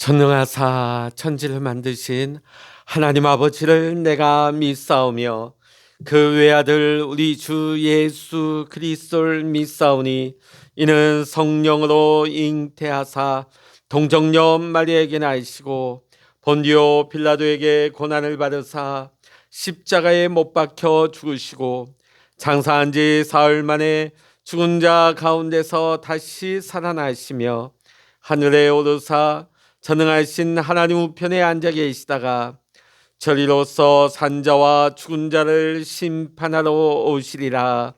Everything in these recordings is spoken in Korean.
전능하사 천지를 만드신 하나님 아버지를 내가 믿사오며 그 외아들 우리 주 예수 그리스도를 믿사오니 이는 성령으로 잉태하사 동정녀 마리아에게 나시고 본디오 빌라도에게 고난을 받으사 십자가에 못 박혀 죽으시고 장사한 지 사흘 만에 죽은 자 가운데서 다시 살아나시며 하늘에 오르사 전능하신 하나님 우편에 앉아 계시다가 저리로서 산자와 죽은 자를 심판하러 오시리라.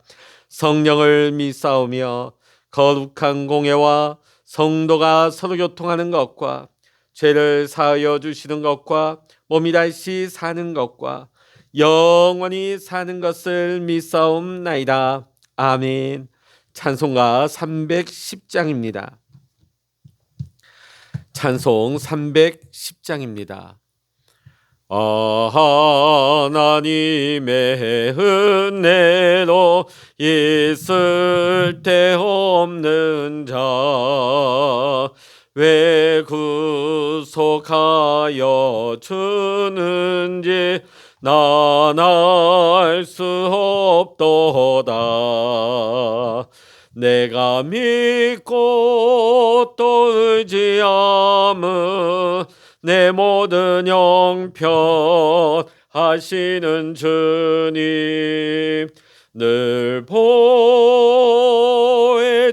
성령을 믿사오며 거룩한 공예와 성도가 서로 교통하는 것과 죄를 사하여 주시는 것과 몸이 다시 사는 것과 영원히 사는 것을 믿사옵나이다. 아멘. 찬송가 310장입니다. 찬송 310장입니다. 하나님의 은혜로 있을 데 없는 자 왜 구속하여 주는지 난 알 수 없도다. 내가 믿고 또 의지함은 내 모든 형편 하시는 주님 늘 보호해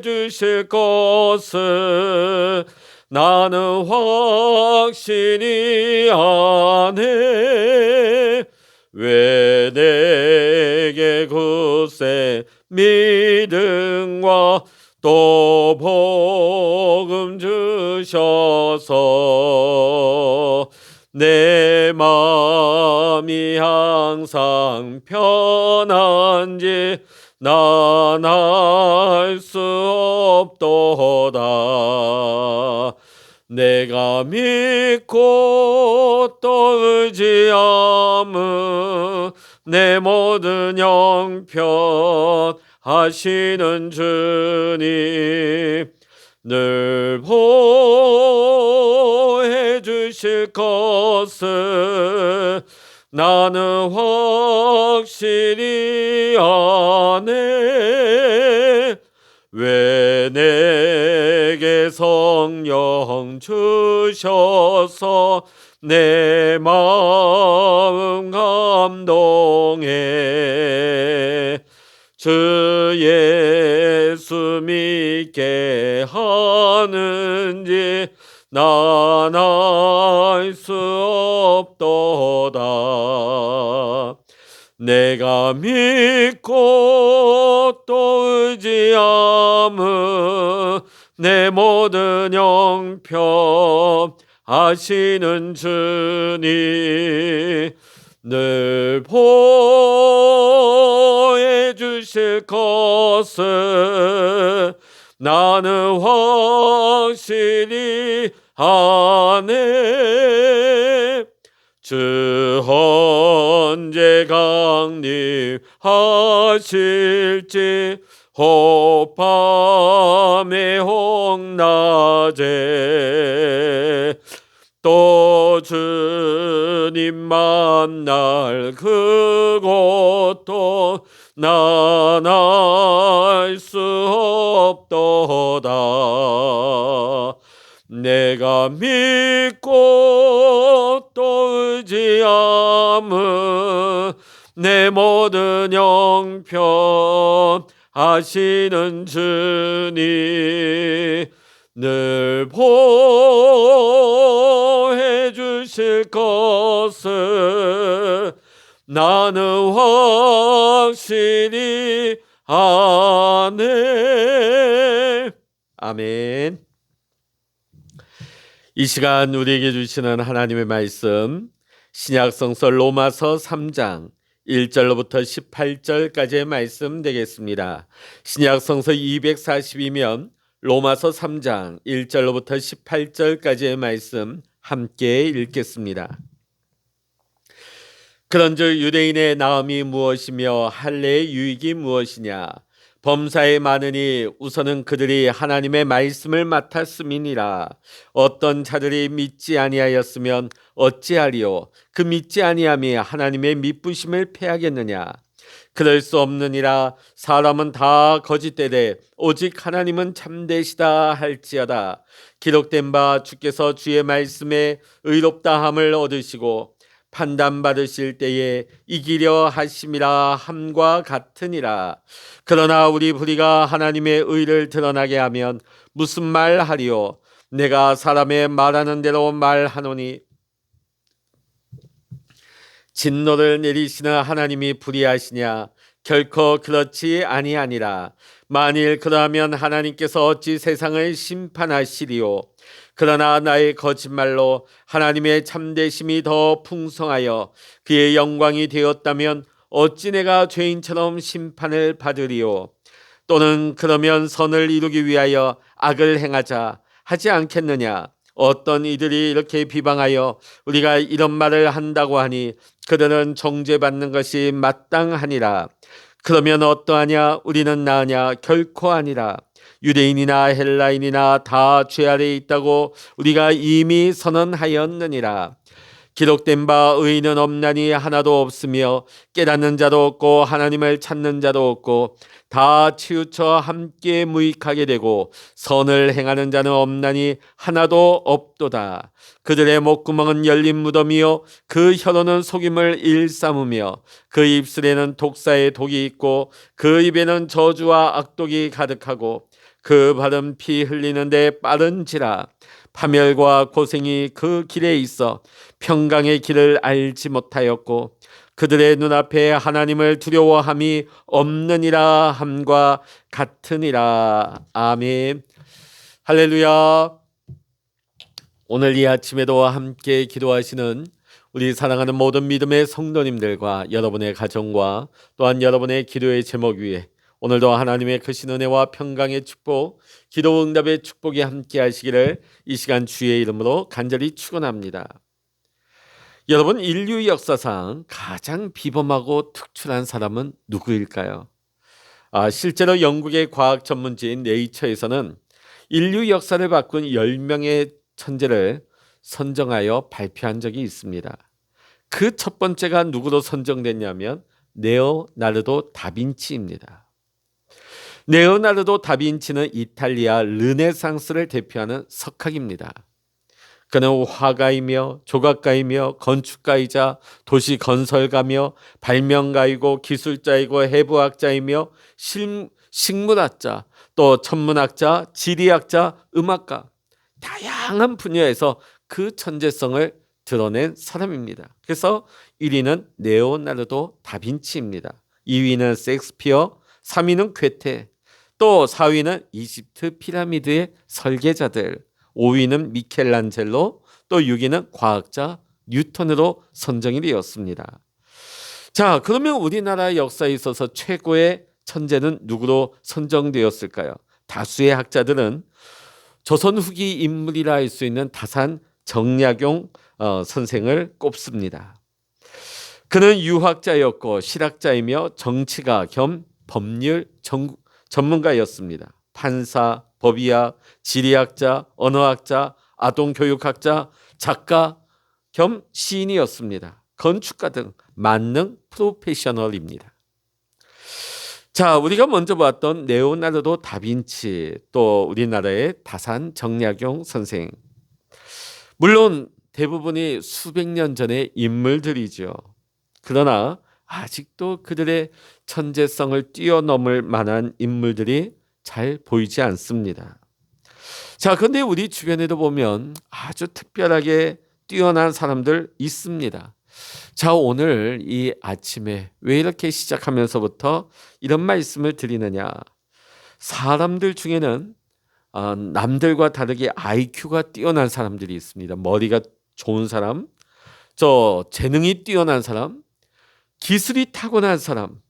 주실 것을 나는 확신히 아네. 왜 내게 굳세 믿음과 또 복음 주셔서 내 마음이 항상 편한지 난 알 수 없도다. 내가 믿고 또 의지함은 내 모든 형편 하시는 주님 늘 보호해 주실 것을 나는 확실히 아네. 왜 내게 성령 주셔서 내 마음 감동해 주 예수 믿게 하는지 난 알 수 없도다. 내가 믿고 또 의지함은 내 모든 형편 하시는 주님 늘 보호해 주실 것을 나는 확실히 아네. 주 언제 강림하실지 혹밤에 혹낮에 또 주님 만날 그곳도 난 알 수 없도다. 내가 믿고 또 의지함은 내 모든 형편 하시는 주님 늘 보호해 주실 것을 나는 확실히 아네. 아멘. 이 시간 우리에게 주시는 하나님의 말씀 신약성서 로마서 3장 1절로부터 18절까지의 말씀 되겠습니다. 신약성서 242면 로마서 3장 1절로부터 18절까지의 말씀 함께 읽겠습니다. 그런즉 유대인의 나음이 무엇이며 할례의 유익이 무엇이냐? 범사에 많으니 우선은 그들이 하나님의 말씀을 맡았음이니라. 어떤 자들이 믿지 아니하였으면 어찌하리요? 그 믿지 아니함이 하나님의 믿부심을 패하겠느냐? 그럴 수 없느니라. 사람은 다 거짓되되 오직 하나님은 참되시다 할지어다. 기록된 바 주께서 주의 말씀에 의롭다함을 얻으시고 판단받으실 때에 이기려 하심이라 함과 같으니라. 그러나 우리 불의가 하나님의 의를 드러나게 하면 무슨 말 하리요? 내가 사람의 말하는 대로 말하노니 진노를 내리시는 하나님이 불의하시냐? 결코 그렇지 아니하니라. 만일 그러하면 하나님께서 어찌 세상을 심판하시리요? 그러나 나의 거짓말로 하나님의 참되심이 더 풍성하여 그의 영광이 되었다면 어찌 내가 죄인처럼 심판을 받으리요? 또는 그러면 선을 이루기 위하여 악을 행하자 하지 않겠느냐? 어떤 이들이 이렇게 비방하여 우리가 이런 말을 한다고 하니 그들은 정죄받는 것이 마땅하니라. 그러면 어떠하냐? 우리는 나으냐? 결코 아니라. 유대인이나 헬라인이나 다 죄 아래에 있다고 우리가 이미 선언하였느니라. 기록된 바 의인은 없나니 하나도 없으며 깨닫는 자도 없고 하나님을 찾는 자도 없고 다 치우쳐 함께 무익하게 되고 선을 행하는 자는 없나니 하나도 없도다. 그들의 목구멍은 열린 무덤이요 그 혀로는 속임을 일삼으며 그 입술에는 독사의 독이 있고 그 입에는 저주와 악독이 가득하고 그 발은 피 흘리는데 빠른지라. 파멸과 고생이 그 길에 있어 평강의 길을 알지 못하였고 그들의 눈앞에 하나님을 두려워함이 없느니라 함과 같으니라. 아멘. 할렐루야. 오늘 이 아침에도 함께 기도하시는 우리 사랑하는 모든 믿음의 성도님들과 여러분의 가정과 또한 여러분의 기도의 제목 위에 오늘도 하나님의 크신 은혜와 평강의 축복, 기도 응답의 축복이 함께 하시기를 이 시간 주의 이름으로 간절히 축원합니다. 여러분, 인류 역사상 가장 비범하고 특출한 사람은 누구일까요? 실제로 영국의 과학 전문지인 네이처에서는 인류 역사를 바꾼 10명의 천재를 선정하여 발표한 적이 있습니다. 그 첫 번째가 누구로 선정됐냐면 레오나르도 다빈치입니다. 레오나르도 다빈치는 이탈리아 르네상스를 대표하는 석학입니다. 그는 화가이며 조각가이며 건축가이자 도시 건설가며 발명가이고 기술자이고 해부학자이며 식물학자, 또 천문학자, 지리학자, 음악가, 다양한 분야에서 그 천재성을 드러낸 사람입니다. 그래서 1위는 레오나르도 다빈치입니다. 2위는 셰익스피어, 3위는 괴테, 또 4위는 이집트 피라미드의 설계자들, 5위는 미켈란젤로, 또 6위는 과학자 뉴턴으로 선정이 되었습니다. 자, 그러면 우리나라 역사에 있어서 최고의 천재는 누구로 선정되었을까요? 다수의 학자들은 조선 후기 인물이라 할 수 있는 다산 정약용 선생을 꼽습니다. 그는 유학자였고 실학자이며 정치가 겸 법률 전문가였습니다. 판사, 법의학, 지리학자, 언어학자, 아동교육학자, 작가 겸 시인이었습니다. 건축가 등 만능 프로페셔널입니다. 자, 우리가 먼저 봤던 레오나르도 다빈치, 또 우리나라의 다산 정약용 선생. 물론 대부분이 수백 년 전의 인물들이죠. 그러나 아직도 그들의 천재성을 뛰어넘을 만한 인물들이 잘 보이지 않습니다. 자, 그런데 우리 주변에도 보면 아주 특별하게 뛰어난 사람들 있습니다. 자, 오늘 이 아침에 왜 이렇게 시작하면서부터 이런 말씀을 드리느냐? 사람들 중에는 남들과 다르게 IQ가 뛰어난 사람들이 있습니다. 머리가 좋은 사람, 저 재능이 뛰어난 사람, 기술이 타고난 사람,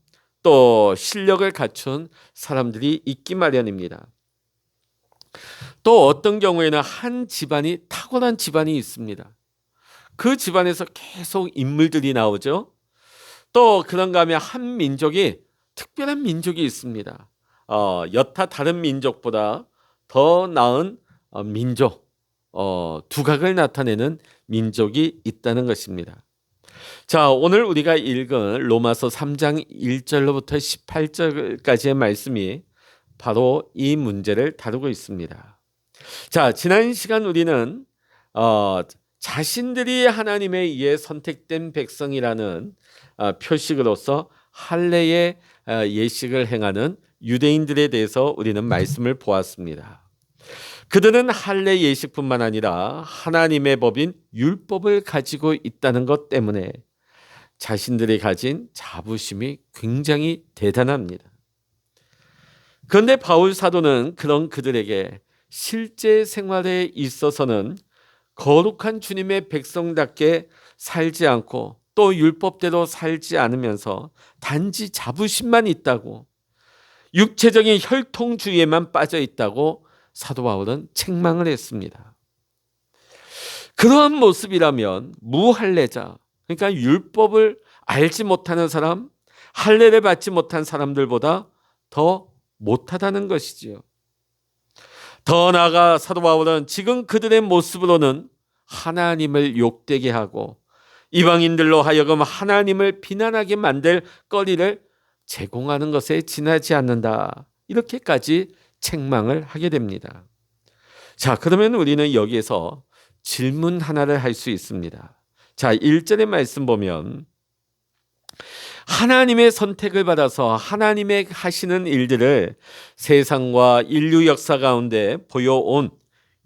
또 실력을 갖춘 사람들이 있기 마련입니다. 또 어떤 경우에는 한 집안이 타고난 집안이 있습니다. 그 집안에서 계속 인물들이 나오죠. 또 그런가 하면 한 민족이 특별한 민족이 있습니다. 여타 다른 민족보다 더 나은 민족, 두각을 나타내는 민족이 있다는 것입니다. 자, 오늘 우리가 읽은 로마서 3장 1절로부터 18절까지의 말씀이 바로 이 문제를 다루고 있습니다. 자, 지난 시간 우리는 자신들이 하나님에 의해 선택된 백성이라는 표식으로서 할례의 예식을 행하는 유대인들에 대해서 우리는 말씀을 보았습니다. 그들은 할례 예식뿐만 아니라 하나님의 법인 율법을 가지고 있다는 것 때문에 자신들이 가진 자부심이 굉장히 대단합니다. 그런데 바울 사도는 그런 그들에게 실제 생활에 있어서는 거룩한 주님의 백성답게 살지 않고 또 율법대로 살지 않으면서 단지 자부심만 있다고, 육체적인 혈통주의에만 빠져 있다고 사도 바울은 책망을 했습니다. 그러한 모습이라면 무할례자, 그러니까 율법을 알지 못하는 사람, 할례를 받지 못한 사람들보다 더 못하다는 것이지요. 더 나아가 사도 바울은 지금 그들의 모습으로는 하나님을 욕되게 하고 이방인들로 하여금 하나님을 비난하게 만들 거리를 제공하는 것에 지나지 않는다, 이렇게까지 책망을 하게 됩니다. 자, 그러면 우리는 여기에서 질문 하나를 할 수 있습니다. 자, 1절의 말씀 보면 하나님의 선택을 받아서 하나님의 하시는 일들을 세상과 인류 역사 가운데 보여온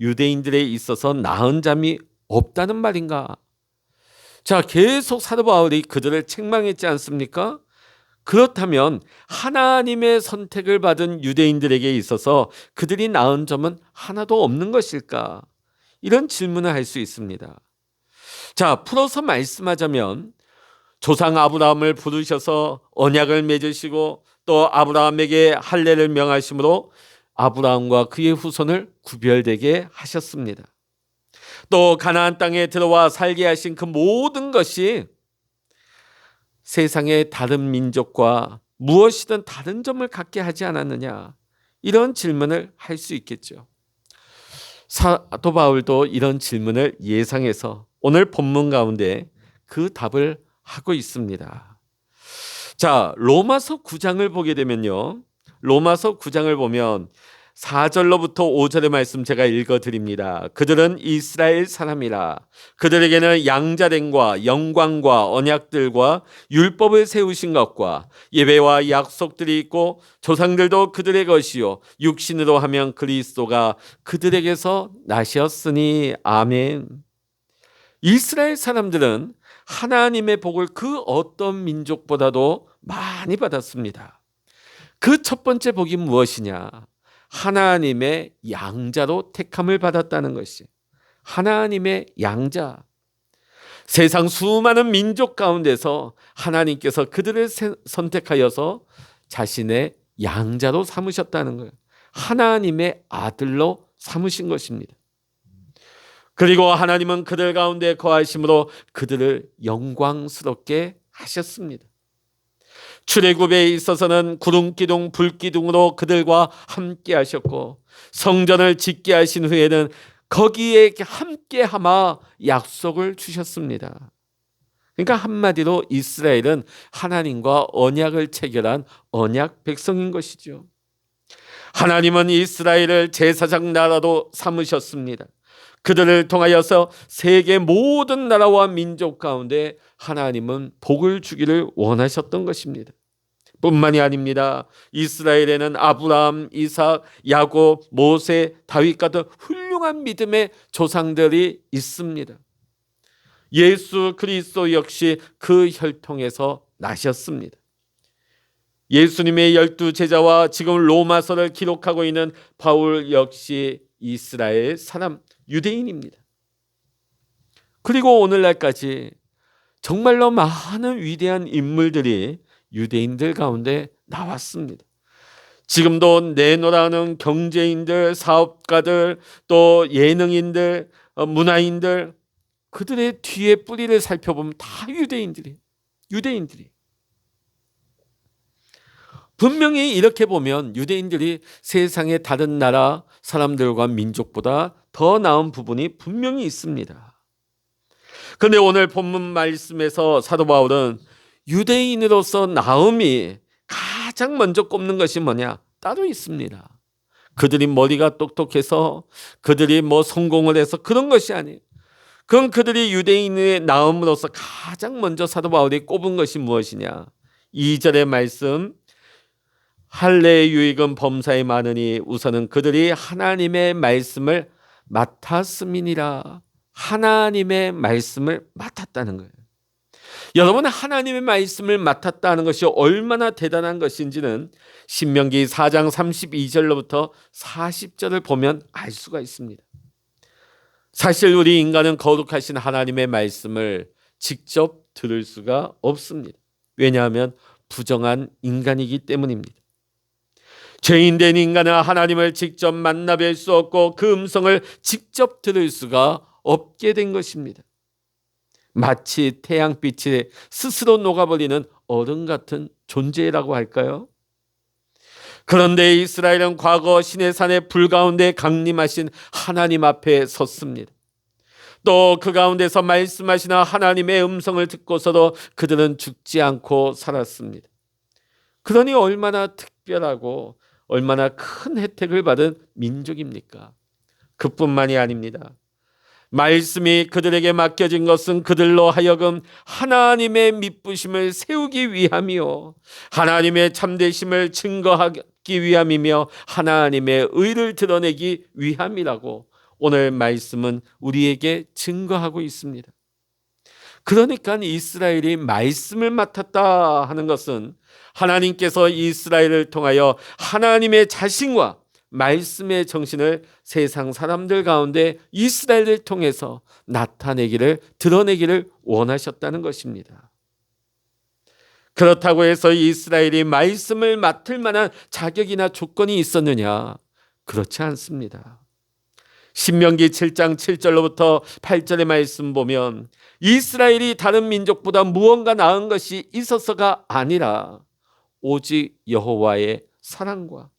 유대인들에 있어서 나은 점이 없다는 말인가? 자, 계속 사도 바울이 그들을 책망했지 않습니까? 그렇다면 하나님의 선택을 받은 유대인들에게 있어서 그들이 나은 점은 하나도 없는 것일까? 이런 질문을 할 수 있습니다. 자, 풀어서 말씀하자면 조상 아브라함을 부르셔서 언약을 맺으시고 또 아브라함에게 할례를 명하심으로 아브라함과 그의 후손을 구별되게 하셨습니다. 또 가나안 땅에 들어와 살게 하신 그 모든 것이 세상의 다른 민족과 무엇이든 다른 점을 갖게 하지 않았느냐, 이런 질문을 할 수 있겠죠. 사도 바울도 이런 질문을 예상해서 오늘 본문 가운데 그 답을 하고 있습니다. 자, 로마서 9장을 보게 되면요, 로마서 9장을 보면 4절로부터 5절의 말씀 제가 읽어드립니다. 그들은 이스라엘 사람이라 그들에게는 양자됨과 영광과 언약들과 율법을 세우신 것과 예배와 약속들이 있고 조상들도 그들의 것이요 육신으로 하면 그리스도가 그들에게서 나셨으니 아멘. 이스라엘 사람들은 하나님의 복을 그 어떤 민족보다도 많이 받았습니다. 그 첫 번째 복이 무엇이냐? 하나님의 양자로 택함을 받았다는 것이, 하나님의 양자, 세상 수많은 민족 가운데서 하나님께서 그들을 선택하여서 자신의 양자로 삼으셨다는 거예요. 하나님의 아들로 삼으신 것입니다. 그리고 하나님은 그들 가운데 거하심으로 그들을 영광스럽게 하셨습니다. 출애굽에 있어서는 구름 기둥 불 기둥으로 그들과 함께 하셨고 성전을 짓게 하신 후에는 거기에 함께 하마 약속을 주셨습니다. 그러니까 한마디로 이스라엘은 하나님과 언약을 체결한 언약 백성인 것이죠. 하나님은 이스라엘을 제사장 나라로 삼으셨습니다. 그들을 통하여서 세계 모든 나라와 민족 가운데 하나님은 복을 주기를 원하셨던 것입니다. 뿐만이 아닙니다. 이스라엘에는 아브라함, 이삭, 야곱, 모세, 다윗 같은 훌륭한 믿음의 조상들이 있습니다. 예수 그리스도 역시 그 혈통에서 나셨습니다. 예수님의 12제자와 지금 로마서를 기록하고 있는 바울 역시 이스라엘 사람, 유대인입니다. 그리고 오늘날까지 정말로 많은 위대한 인물들이 유대인들 가운데 나왔습니다. 지금도 내노라는 경제인들, 사업가들, 또 예능인들, 문화인들, 그들의 뒤에 뿌리를 살펴보면 다 유대인들이. 분명히 이렇게 보면 유대인들이 세상의 다른 나라 사람들과 민족보다 더 나은 부분이 분명히 있습니다. 그런데 오늘 본문 말씀에서 사도 바울은 유대인으로서 나음이 가장 먼저 꼽는 것이 뭐냐? 따로 있습니다. 그들이 머리가 똑똑해서 그들이 성공을 해서 그런 것이 아니에요. 그건 그들이 유대인의 나음으로서 가장 먼저 사도 바울이 꼽은 것이 무엇이냐? 2절의 말씀, 할례의 유익은 범사에 많으니 우선은 그들이 하나님의 말씀을 맡았음이니라. 하나님의 말씀을 맡았다는 거예요. 여러분, 하나님의 말씀을 맡았다는 것이 얼마나 대단한 것인지는 신명기 4장 32절로부터 40절을 보면 알 수가 있습니다. 사실 우리 인간은 거룩하신 하나님의 말씀을 직접 들을 수가 없습니다. 왜냐하면 부정한 인간이기 때문입니다. 죄인된 인간은 하나님을 직접 만나 뵐 수 없고 그 음성을 직접 들을 수가 없게 된 것입니다. 마치 태양빛이 스스로 녹아버리는 얼음 같은 존재라고 할까요? 그런데 이스라엘은 과거 시내산의 불 가운데 강림하신 하나님 앞에 섰습니다. 또 그 가운데서 말씀하시는 하나님의 음성을 듣고서도 그들은 죽지 않고 살았습니다. 그러니 얼마나 특별하고 얼마나 큰 혜택을 받은 민족입니까? 그뿐만이 아닙니다. 말씀이 그들에게 맡겨진 것은 그들로 하여금 하나님의 미쁘심을 세우기 위함이요 하나님의 참되심을 증거하기 위함이며 하나님의 의를 드러내기 위함이라고 오늘 말씀은 우리에게 증거하고 있습니다. 그러니까 이스라엘이 말씀을 맡았다 하는 것은 하나님께서 이스라엘을 통하여 하나님의 자신과 말씀의 정신을 세상 사람들 가운데 이스라엘을 통해서 나타내기를, 드러내기를 원하셨다는 것입니다. 그렇다고 해서 이스라엘이 말씀을 맡을 만한 자격이나 조건이 있었느냐? 그렇지 않습니다. 신명기 7장 7절로부터 8절의 말씀 보면 이스라엘이 다른 민족보다 무언가 나은 것이 있어서가 아니라 오직 여호와의 사랑과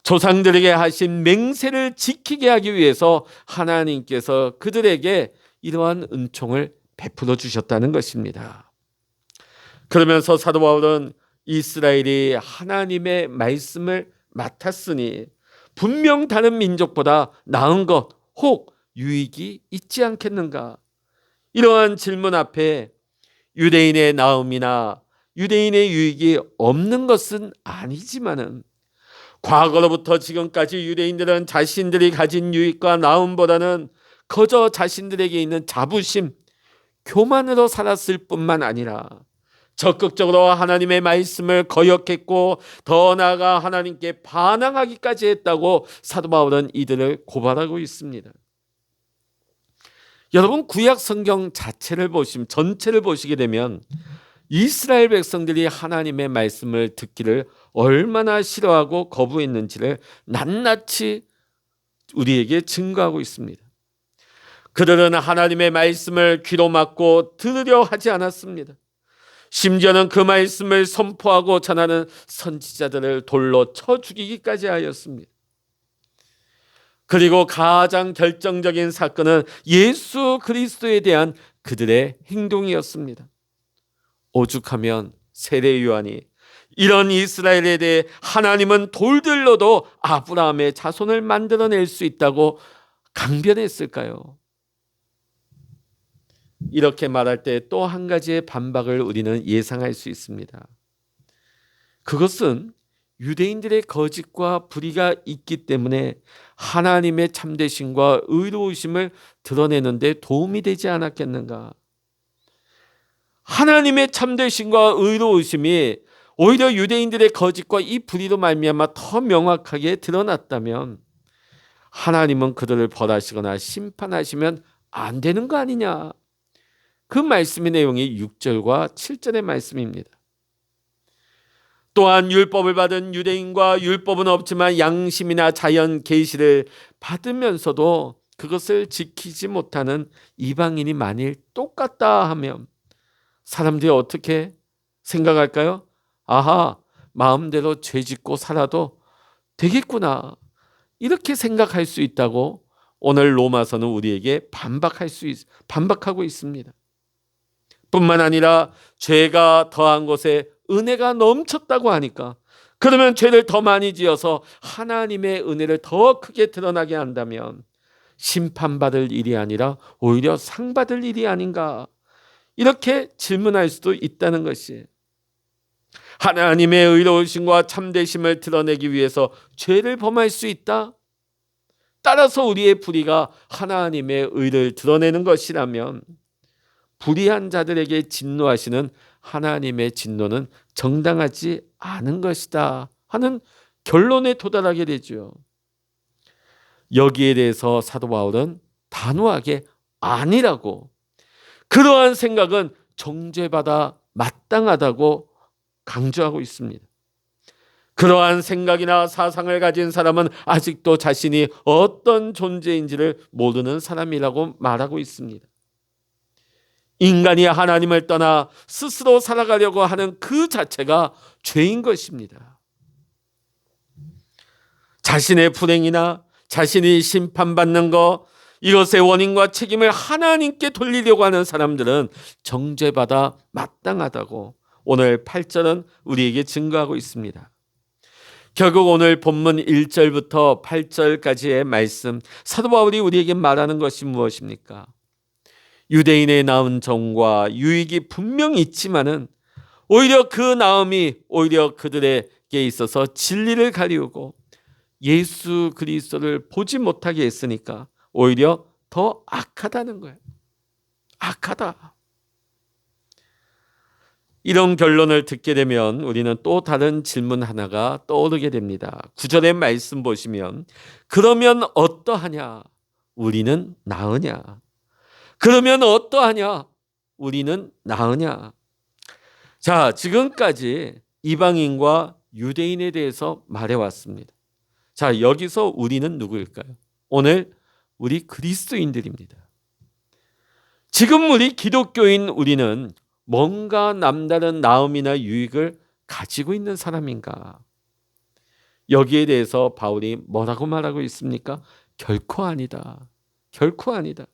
조상들에게 하신 맹세를 지키게 하기 위해서 하나님께서 그들에게 이러한 은총을 베풀어 주셨다는 것입니다. 그러면서 사도 바울은 이스라엘이 하나님의 말씀을 맡았으니 분명 다른 민족보다 나은 것 혹 유익이 있지 않겠는가? 이러한 질문 앞에 유대인의 나음이나 유대인의 유익이 없는 것은 아니지만은 과거로부터 지금까지 유대인들은 자신들이 가진 유익과 나음보다는 그저 자신들에게 있는 자부심, 교만으로 살았을 뿐만 아니라 적극적으로 하나님의 말씀을 거역했고 더 나아가 하나님께 반항하기까지 했다고 사도 바울은 이들을 고발하고 있습니다. 여러분, 구약 성경 자체를 보시면, 전체를 보시게 되면 이스라엘 백성들이 하나님의 말씀을 듣기를 얼마나 싫어하고 거부했는지를 낱낱이 우리에게 증거하고 있습니다. 그들은 하나님의 말씀을 귀로 막고 들으려 하지 않았습니다. 심지어는 그 말씀을 선포하고 전하는 선지자들을 돌로 쳐 죽이기까지 하였습니다. 그리고 가장 결정적인 사건은 예수 그리스도에 대한 그들의 행동이었습니다. 오죽하면 세례 요한이 이런 이스라엘에 대해 하나님은 돌들로도 아브라함의 자손을 만들어낼 수 있다고 강변했을까요? 이렇게 말할 때 또 한 가지의 반박을 우리는 예상할 수 있습니다. 그것은 유대인들의 거짓과 불의가 있기 때문에 하나님의 참되심과 의로우심을 드러내는 데 도움이 되지 않았겠는가? 하나님의 참되심과 의로우심이 오히려 유대인들의 거짓과 이 불의로 말미암아 더 명확하게 드러났다면 하나님은 그들을 벌하시거나 심판하시면 안 되는 거 아니냐? 그 말씀의 내용이 6절과 7절의 말씀입니다. 또한 율법을 받은 유대인과 율법은 없지만 양심이나 자연 계시를 받으면서도 그것을 지키지 못하는 이방인이 만일 똑같다 하면 사람들이 어떻게 생각할까요? 아하, 마음대로 죄짓고 살아도 되겠구나, 이렇게 생각할 수 있다고 오늘 로마서는 우리에게 반박하고 있습니다. 뿐만 아니라 죄가 더한 곳에 은혜가 넘쳤다고 하니까, 그러면 죄를 더 많이 지어서 하나님의 은혜를 더 크게 드러나게 한다면 심판받을 일이 아니라 오히려 상받을 일이 아닌가, 이렇게 질문할 수도 있다는 것이, 하나님의 의로우심과 참되심을 드러내기 위해서 죄를 범할 수 있다? 따라서 우리의 불의가 하나님의 의를 드러내는 것이라면 불의한 자들에게 진노하시는 하나님의 진노는 정당하지 않은 것이다 하는 결론에 도달하게 되죠. 여기에 대해서 사도 바울은 단호하게 아니라고, 그러한 생각은 정죄받아 마땅하다고 강조하고 있습니다. 그러한 생각이나 사상을 가진 사람은 아직도 자신이 어떤 존재인지를 모르는 사람이라고 말하고 있습니다. 인간이 하나님을 떠나 스스로 살아가려고 하는 그 자체가 죄인 것입니다. 자신의 불행이나 자신이 심판받는 것, 이것의 원인과 책임을 하나님께 돌리려고 하는 사람들은 정죄받아 마땅하다고 오늘 8절은 우리에게 증거하고 있습니다. 결국 오늘 본문 1절부터 8절까지의 말씀, 사도 바울이 우리에게 말하는 것이 무엇입니까? 유대인의 낳은 정과 유익이 분명히 있지만은 오히려 그 낳음이 오히려 그들에게 있어서 진리를 가리우고 예수 그리스도를 보지 못하게 했으니까 오히려 더 악하다는 거예요. 악하다. 이런 결론을 듣게 되면 우리는 또 다른 질문 하나가 떠오르게 됩니다. 9절의 말씀 보시면, 그러면 어떠하냐? 우리는 나으냐? 그러면 어떠하냐? 우리는 나으냐? 자, 지금까지 이방인과 유대인에 대해서 말해왔습니다. 자, 여기서 우리는 누구일까요? 오늘 우리 그리스도인들입니다. 지금 우리 기독교인 우리는 뭔가 남다른 나음이나 유익을 가지고 있는 사람인가? 여기에 대해서 바울이 뭐라고 말하고 있습니까? 결코 아니다. 결코 아니다.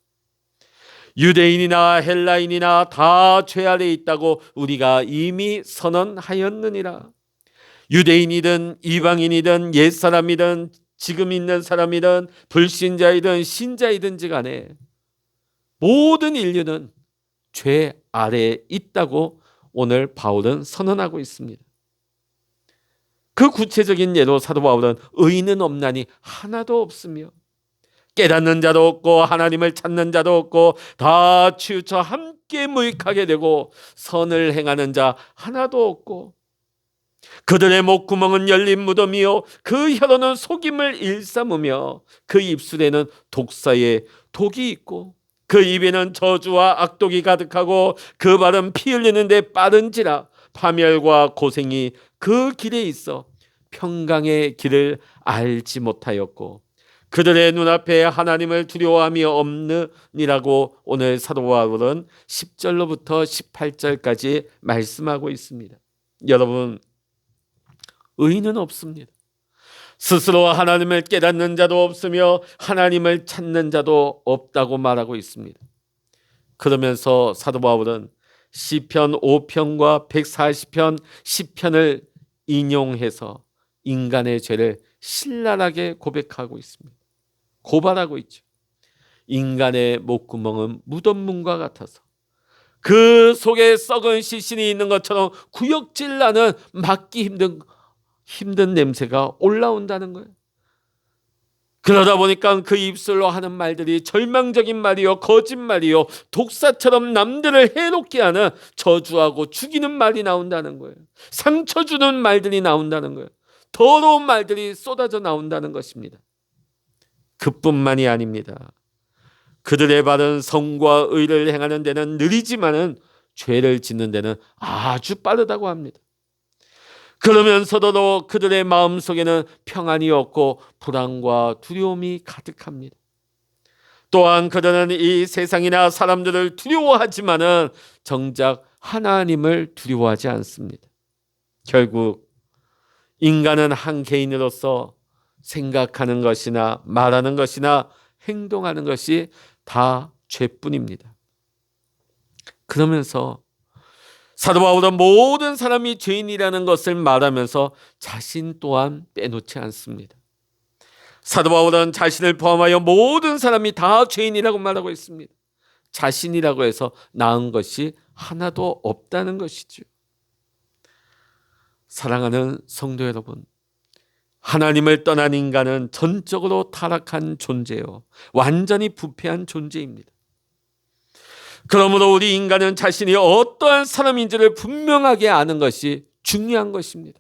유대인이나 헬라인이나 다 죄 아래 있다고 우리가 이미 선언하였느니라. 유대인이든 이방인이든 옛사람이든 지금 있는 사람이든 불신자이든 신자이든지 간에 모든 인류는 죄 아래에 있다고 오늘 바울은 선언하고 있습니다. 그 구체적인 예로 사도 바울은 의인은 없나니 하나도 없으며 깨닫는 자도 없고 하나님을 찾는 자도 없고 다 치우쳐 함께 무익하게 되고 선을 행하는 자 하나도 없고 그들의 목구멍은 열린 무덤이요 그 혀로는 속임을 일삼으며 그 입술에는 독사의 독이 있고 그 입에는 저주와 악독이 가득하고 그 발은 피 흘리는데 빠른지라 파멸과 고생이 그 길에 있어 평강의 길을 알지 못하였고 그들의 눈앞에 하나님을 두려워함이 없느니라고 오늘 사도 바울은 10절로부터 18절까지 말씀하고 있습니다. 여러분, 의인은 없습니다. 스스로 하나님을 깨닫는 자도 없으며 하나님을 찾는 자도 없다고 말하고 있습니다. 그러면서 사도 바울은 시편 5편과 140편 10편을 인용해서 인간의 죄를 신랄하게 고백하고 있습니다. 고발하고 있죠. 인간의 목구멍은 무덤문과 같아서 그 속에 썩은 시신이 있는 것처럼 구역질 나는 막기 힘든 냄새가 올라온다는 거예요. 그러다 보니까 그 입술로 하는 말들이 절망적인 말이요 거짓말이요 독사처럼 남들을 해롭게 하는 저주하고 죽이는 말이 나온다는 거예요. 상처 주는 말들이 나온다는 거예요. 더러운 말들이 쏟아져 나온다는 것입니다. 그뿐만이 아닙니다. 그들의 발은 성과 의를 행하는 데는 느리지만은 죄를 짓는 데는 아주 빠르다고 합니다. 그러면서도 그들의 마음속에는 평안이 없고 불안과 두려움이 가득합니다. 또한 그들은 이 세상이나 사람들을 두려워하지만은 정작 하나님을 두려워하지 않습니다. 결국 인간은 한 개인으로서 생각하는 것이나 말하는 것이나 행동하는 것이 다 죄뿐입니다. 그러면서 사도 바울은 모든 사람이 죄인이라는 것을 말하면서 자신 또한 빼놓지 않습니다. 사도 바울은 자신을 포함하여 모든 사람이 다 죄인이라고 말하고 있습니다. 자신이라고 해서 나은 것이 하나도 없다는 것이죠. 사랑하는 성도 여러분, 하나님을 떠난 인간은 전적으로 타락한 존재요, 완전히 부패한 존재입니다. 그러므로 우리 인간은 자신이 어떠한 사람인지를 분명하게 아는 것이 중요한 것입니다.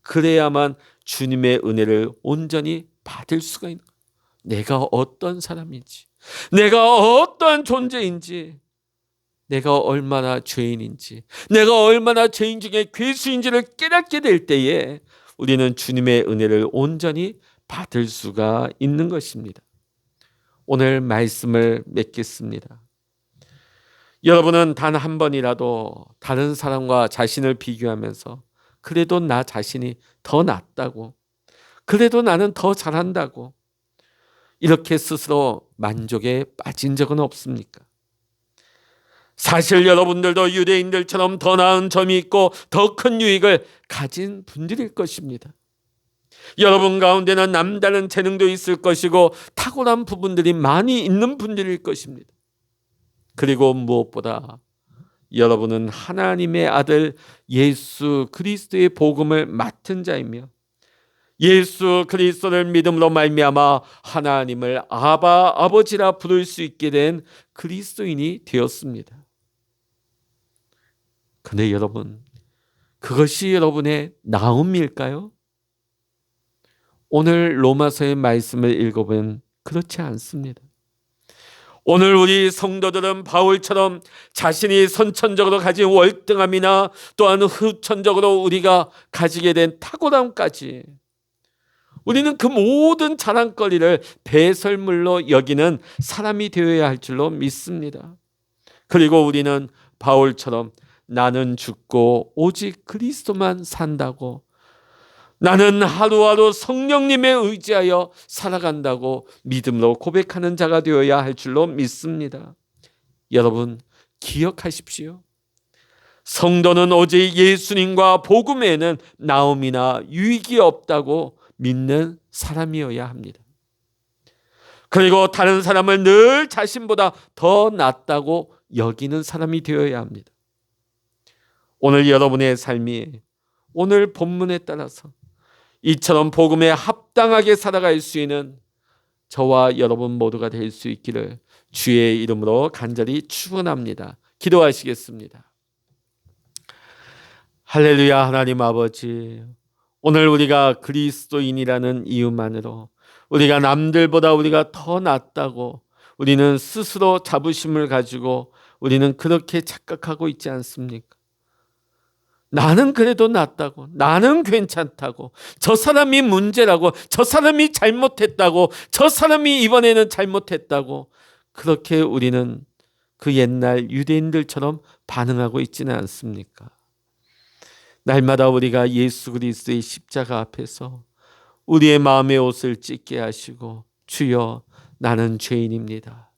그래야만 주님의 은혜를 온전히 받을 수가 있는 거예요. 내가 어떤 사람인지, 내가 어떠한 존재인지, 내가 얼마나 죄인인지, 내가 얼마나 죄인 중에 괴수인지를 깨닫게 될 때에 우리는 주님의 은혜를 온전히 받을 수가 있는 것입니다. 오늘 말씀을 맺겠습니다. 여러분은 단 한 번이라도 다른 사람과 자신을 비교하면서 그래도 나 자신이 더 낫다고, 그래도 나는 더 잘한다고 이렇게 스스로 만족에 빠진 적은 없습니까? 사실 여러분들도 유대인들처럼 더 나은 점이 있고 더 큰 유익을 가진 분들일 것입니다. 여러분 가운데는 남다른 재능도 있을 것이고 탁월한 부분들이 많이 있는 분들일 것입니다. 그리고 무엇보다 여러분은 하나님의 아들 예수 그리스도의 복음을 맡은 자이며 예수 그리스도를 믿음으로 말미암아 하나님을 아바 아버지라 부를 수 있게 된 그리스도인이 되었습니다. 근데 여러분, 그것이 여러분의 나음일까요? 오늘 로마서의 말씀을 읽어보면 그렇지 않습니다. 오늘 우리 성도들은 바울처럼 자신이 선천적으로 가진 월등함이나 또한 후천적으로 우리가 가지게 된 탁월함까지 우리는 그 모든 자랑거리를 배설물로 여기는 사람이 되어야 할 줄로 믿습니다. 그리고 우리는 바울처럼 나는 죽고 오직 그리스도만 산다고, 나는 하루하루 성령님에 의지하여 살아간다고 믿음으로 고백하는 자가 되어야 할 줄로 믿습니다. 여러분 기억하십시오. 성도는 오직 예수님과 복음 외에는 나음이나 유익이 없다고 믿는 사람이어야 합니다. 그리고 다른 사람을 늘 자신보다 더 낫다고 여기는 사람이 되어야 합니다. 오늘 여러분의 삶이 오늘 본문에 따라서 이처럼 복음에 합당하게 살아갈 수 있는 저와 여러분 모두가 될 수 있기를 주의 이름으로 간절히 축원합니다. 기도하시겠습니다. 할렐루야. 하나님 아버지, 오늘 우리가 그리스도인이라는 이유만으로 우리가 남들보다 우리가 더 낫다고 우리는 스스로 자부심을 가지고 우리는 그렇게 착각하고 있지 않습니까? 나는 그래도 낫다고, 나는 괜찮다고, 저 사람이 문제라고, 저 사람이 잘못했다고, 저 사람이 이번에는 잘못했다고, 그렇게 우리는 그 옛날 유대인들처럼 반응하고 있지는 않습니까? 날마다 우리가 예수 그리스도의 십자가 앞에서 우리의 마음의 옷을 찢게 하시고, 주여 나는 죄인입니다,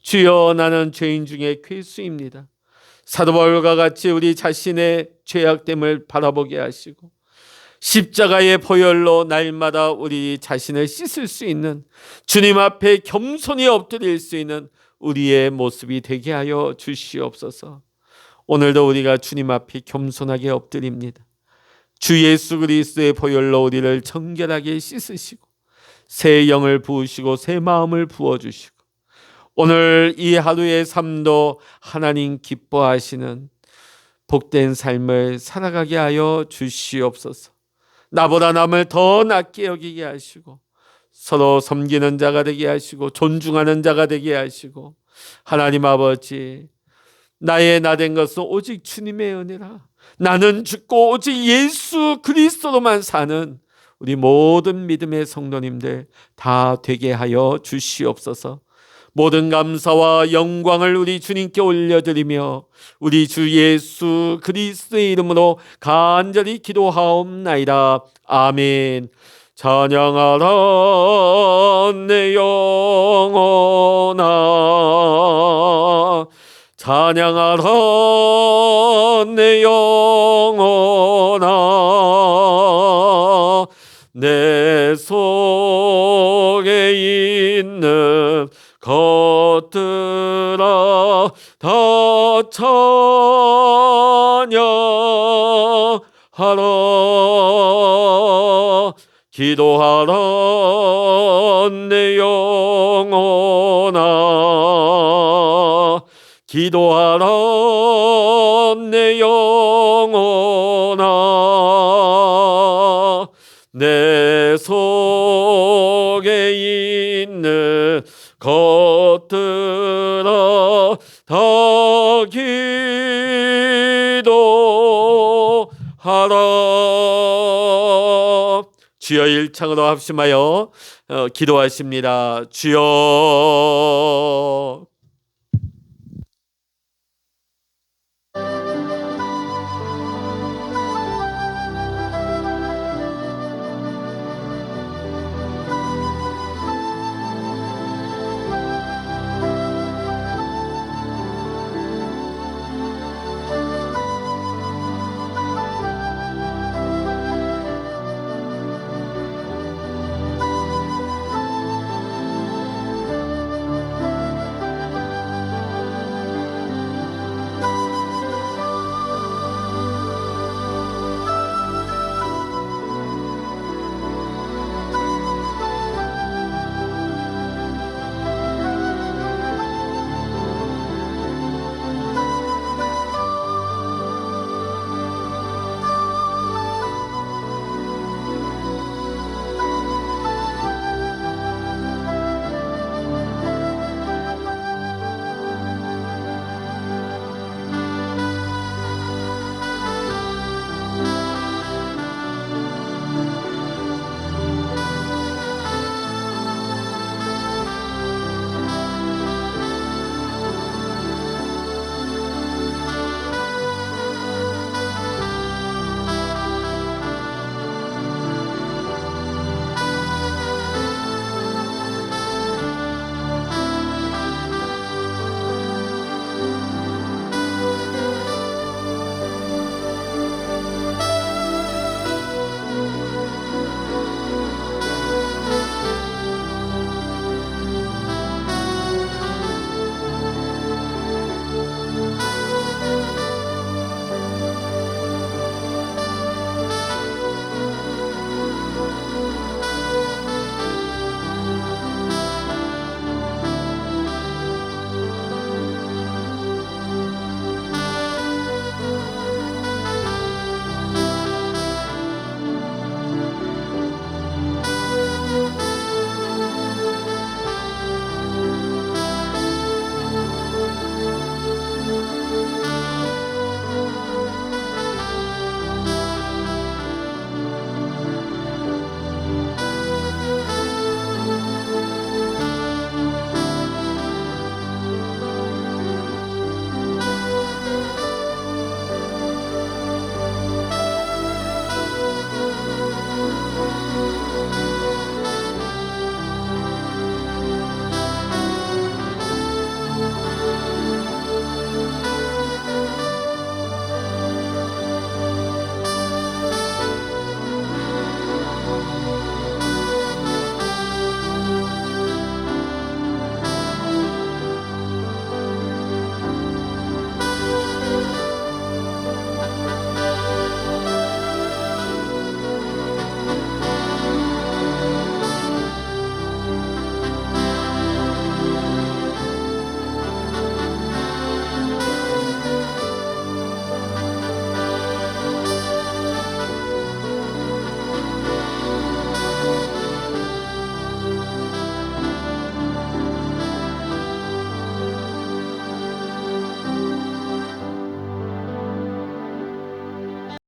주여 나는 죄인 중에 괴수입니다, 사도 바울과 같이 우리 자신의 죄악됨을 바라보게 하시고 십자가의 보혈로 날마다 우리 자신을 씻을 수 있는, 주님 앞에 겸손히 엎드릴 수 있는 우리의 모습이 되게 하여 주시옵소서. 오늘도 우리가 주님 앞에 겸손하게 엎드립니다. 주 예수 그리스도의 보혈로 우리를 정결하게 씻으시고 새 영을 부으시고 새 마음을 부어주시고 오늘 이 하루의 삶도 하나님 기뻐하시는 복된 삶을 살아가게 하여 주시옵소서. 나보다 남을 더 낫게 여기게 하시고 서로 섬기는 자가 되게 하시고 존중하는 자가 되게 하시고, 하나님 아버지, 나의 나된 것은 오직 주님의 은혜라, 나는 죽고 오직 예수 그리스도로만 사는 우리 모든 믿음의 성도님들 다 되게 하여 주시옵소서. 모든 감사와 영광을 우리 주님께 올려드리며 우리 주 예수 그리스도의 이름으로 간절히 기도하옵나이다. 아멘. 찬양하라 내 영혼아, 찬양하라 내 영혼아, 내 속에 있는 것들아 다 찬양하라. 기도하라 내 영혼아, 기도하라 내 영혼아, 내 속에 있는 것들아 다 기도하라. 주여 일창으로 합심하여 기도하십니다. 주여